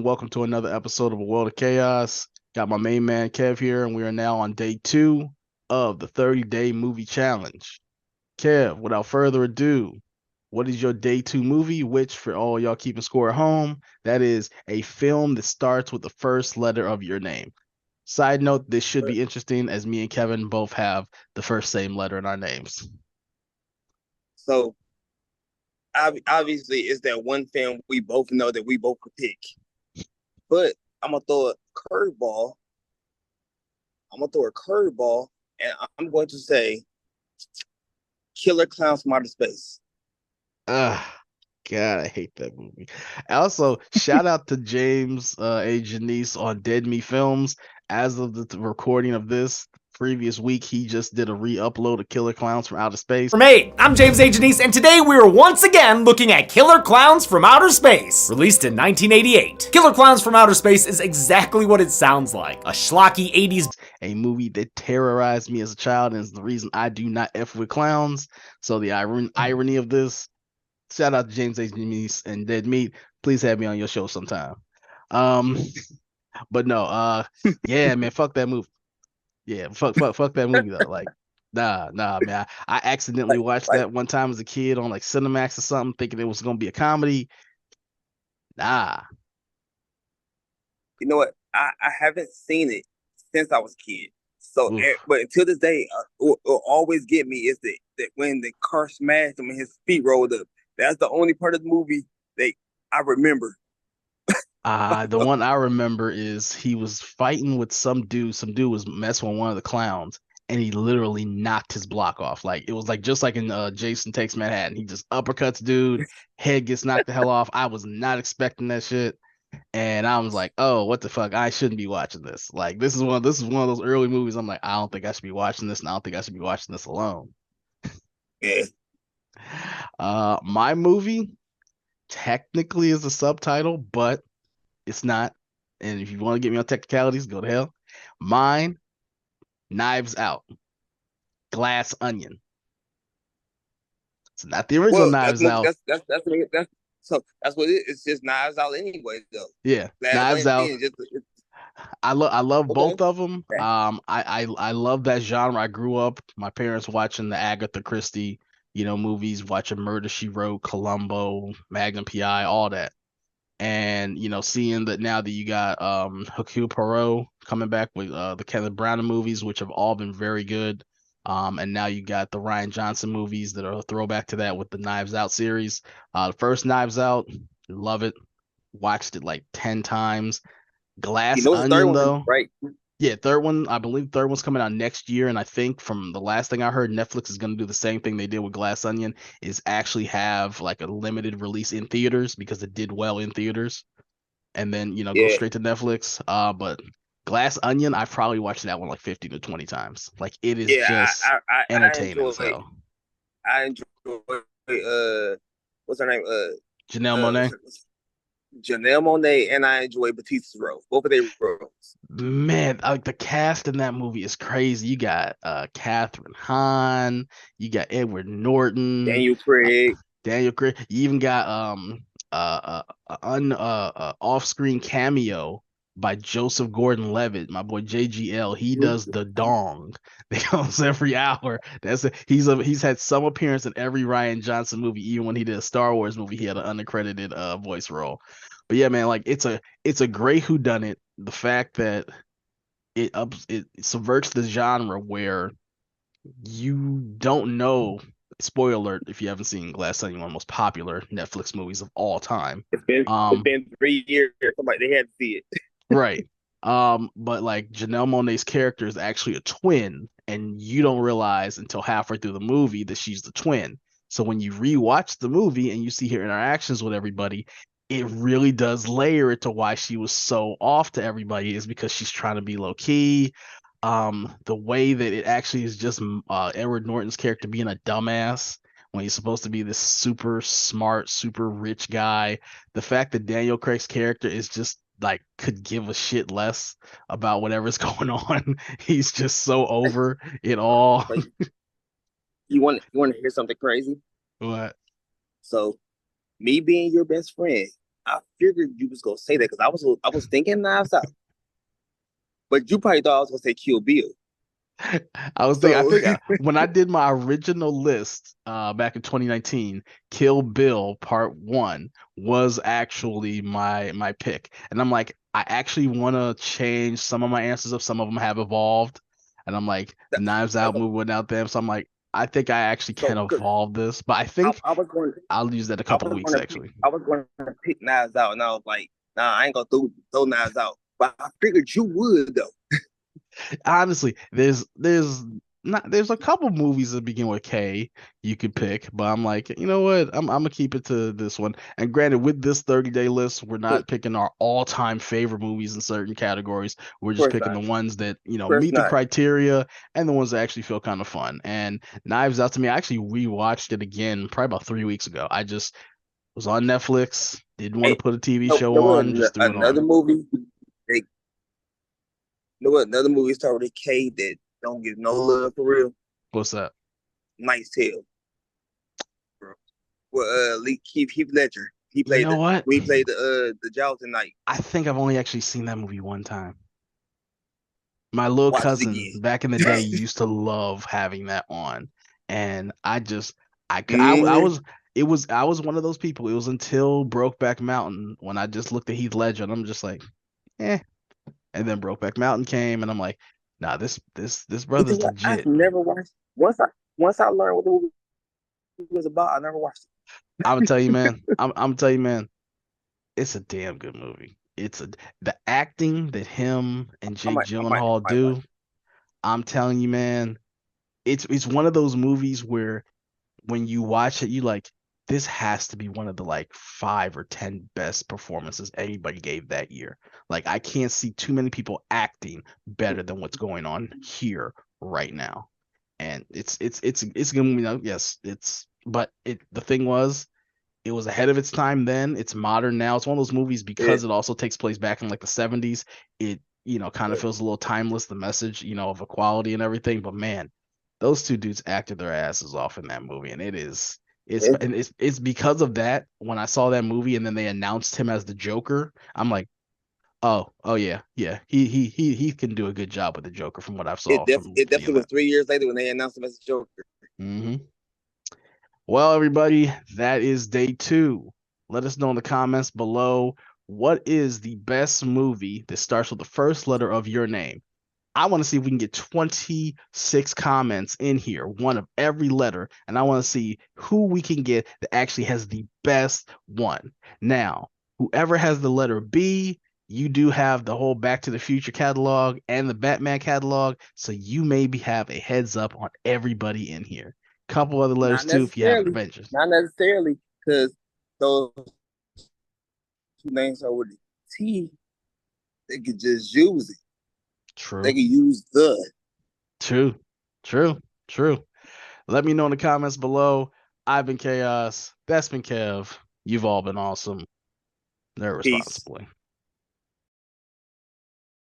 Welcome to another episode of A World of Chaos. Got my main man Kev here, and we are now on day 2 of the 30-day movie challenge. Kev, without further ado, what is your day 2 movie? Which, for all y'all keeping score at home, that is a film that starts with the first letter of your name. Side note, this should be interesting as me and Kevin both have the first same letter in our names. So obviously, it's that one film we both know that we both could pick. But I'm gonna throw a curveball. And I'm going to say Killer Clowns from Outer Space. Ugh, God, I hate that movie. Also, shout out to James A. Janice on Dead Me Films. As of the recording of this previous week, he just did a re-upload of Killer Clowns from Outer Space. Hey, I'm James A. Janice, and today we are once again looking at Killer Clowns from Outer Space, released in 1988. Killer Clowns from Outer Space is exactly what it sounds like, a schlocky 80s a movie that terrorized me as a child and is the reason I do not F with clowns. So the irony of this, shout out to James A. Janice and Dead Meat. Please have me on your show sometime. But no, yeah, man, fuck that movie. Yeah, fuck that movie though. Like, nah, man. I accidentally watched that one time as a kid on like Cinemax or something, thinking it was gonna be a comedy. Nah. You know what? I haven't seen it since I was a kid. So, Oof. but until this day, what will always get me is that when the car smashed him and his feet rolled up. That's the only part of the movie that I remember. The one I remember is he was fighting with some dude. Some dude was messing with one of the clowns, and he literally knocked his block off. Like it was like just like in Jason Takes Manhattan. He just uppercuts dude, head gets knocked the hell off. I was not expecting that shit. And I was like, "Oh, what the fuck? I shouldn't be watching this. Like, this is one of those early movies. I'm like, I don't think I should be watching this, and I don't think I should be watching this alone." Yeah. My movie technically is a subtitle, but it's not. And if you want to get me on technicalities, go to hell. Mine, Knives Out, Glass Onion. It's not the original Well, that's Knives Out. so that's what it is. It's just Knives Out anyway, though. Yeah, Last Knives Out. Onion just I love okay. both of them. Okay. I love that genre. I grew up my parents watching the Agatha Christie, movies, watching Murder She Wrote, Columbo, Magnum PI, all that. And seeing that now that you got Hercule Poirot coming back with the Kenneth Branagh movies, which have all been very good. And now you got the Rian Johnson movies that are a throwback to that with the Knives Out series. The first Knives Out, love it. Watched it like 10 times. You Glass know, the third Onion one, though. right? Yeah, third one, I believe third one's coming out next year. And I think from the last thing I heard, Netflix is going to do the same thing they did with Glass Onion, is actually have like a limited release in theaters because it did well in theaters and then go Yeah, straight to Netflix. But Glass Onion, I've probably watched that one like 15 to 20 times. Like it is yeah. just I entertaining enjoy. as hell. I enjoy. What's her name? Janelle Monae, Janelle Monae, and I enjoy Batista's role. Both of their roles. man, like the cast in that movie is crazy. You got Catherine Hahn, you got Edward Norton, Daniel uh, Craig. Daniel Craig. You even got off-screen cameo by Joseph Gordon-Levitt, my boy JGL. He does the dong that comes every hour. He's had some appearance in every Rian Johnson movie. Even when he did a Star Wars movie, he had an unaccredited voice role. But yeah, man, like it's a great whodunit. The fact that it subverts the genre where you don't know. Spoiler alert if you haven't seen Glass Onion, one of the most popular Netflix movies of all time. It's been 3 years. Somebody they had to see it. Right. But like Janelle Monae's character is actually a twin, and you don't realize until halfway through the movie that she's the twin. So when you rewatch the movie and you see her interactions with everybody, it really does layer it to why she was so off to everybody is because she's trying to be low key. The way that it actually is just Edward Norton's character being a dumbass when he's supposed to be this super smart, super rich guy. The fact that Daniel Craig's character is just like could give a shit less about whatever's going on. He's just so over it all. But you want to hear something crazy? What? So me being your best friend, I figured you was gonna say that because I was thinking Knives Out, but you probably thought I was gonna say Kill Bill. I was thinking, I So think when I did my original list back in 2019, Kill Bill Part 1 was actually my pick. And I'm like, I actually want to change some of my answers up. Some of them have evolved. And I'm like, the that, Knives Out movie went out there. So I'm like, I think I actually can so good. evolve this. But I think I was going I'll use that in a couple of weeks, actually. I was going to pick Knives Out, and I was like, nah, I ain't gonna throw Knives Out. But I figured you would though. Honestly, there's a couple movies that begin with K you could pick, but I'm like, you know what? I'm gonna keep it to this one. And granted, with this 30-day list, we're not picking our all-time favorite movies in certain categories. We're Of just course picking not. the ones that, Of course meet the not. criteria and the ones that actually feel kind of fun. And Knives Out, to me, I actually rewatched it again probably about 3 weeks ago. I just was on Netflix, didn't want to Hey, put a TV no, show no, on, just threw it another on. movie. They, know what? Another movie started with K that don't get no love for real. What's that? Knight's Tale, bro. Well, Heath Ledger. He You played know what? the Jousting Knight. I think I've only actually seen that movie one time. My little Watch it cousin again. back in the day used to love having that on, and I Mhm. was I was one of those people. It was until Brokeback Mountain when I just looked at Heath Ledger and I'm just like, eh. And then Brokeback Mountain came and I'm like, nah, this You know brother's what? I've legit. never watched. Once I learned what the movie was about, I never watched it. I'm gonna tell you, man. I'm gonna tell you, man. It's a damn good movie. The acting that him and Jake I Gyllenhaal might watch do. I'm telling you, man. It's one of those movies where when you watch it, you like, this has to be one of the like 5 or 10 best performances anybody gave that year. Like I can't see too many people acting better than what's going on here right now. And it's gonna, yes, but the thing was, it was ahead of its time then. It's modern now. It's one of those movies because it. it also takes place back in like the 70s. It, kind of Yeah. feels a little timeless, the message, of equality and everything. But man, those two dudes acted their asses off in that movie. And It, it's because of that. When I saw that movie and then they announced him as the Joker, I'm like, oh yeah, yeah. He can do a good job with the Joker from what I saw from it seeing definitely was that. 3 years later when they announced him as a Joker. Hmm. Well, everybody, that is day 2. Let us know in the comments below, what is the best movie that starts with the first letter of your name? I want to see if we can get 26 comments in here, one of every letter, and I want to see who we can get that actually has the best one. Now, whoever has the letter B, you do have the whole Back to the Future catalog and the Batman catalog, so you maybe have a heads up on everybody in here. Couple other letters Not too if you have an necessarily. Avengers. Not necessarily, because those two names are with the T. They could just use it. They True, could use the. true, true. Let me know in the comments below. I've been Chaos. That's been Kev. You've all been awesome. They're Peace. responsibly.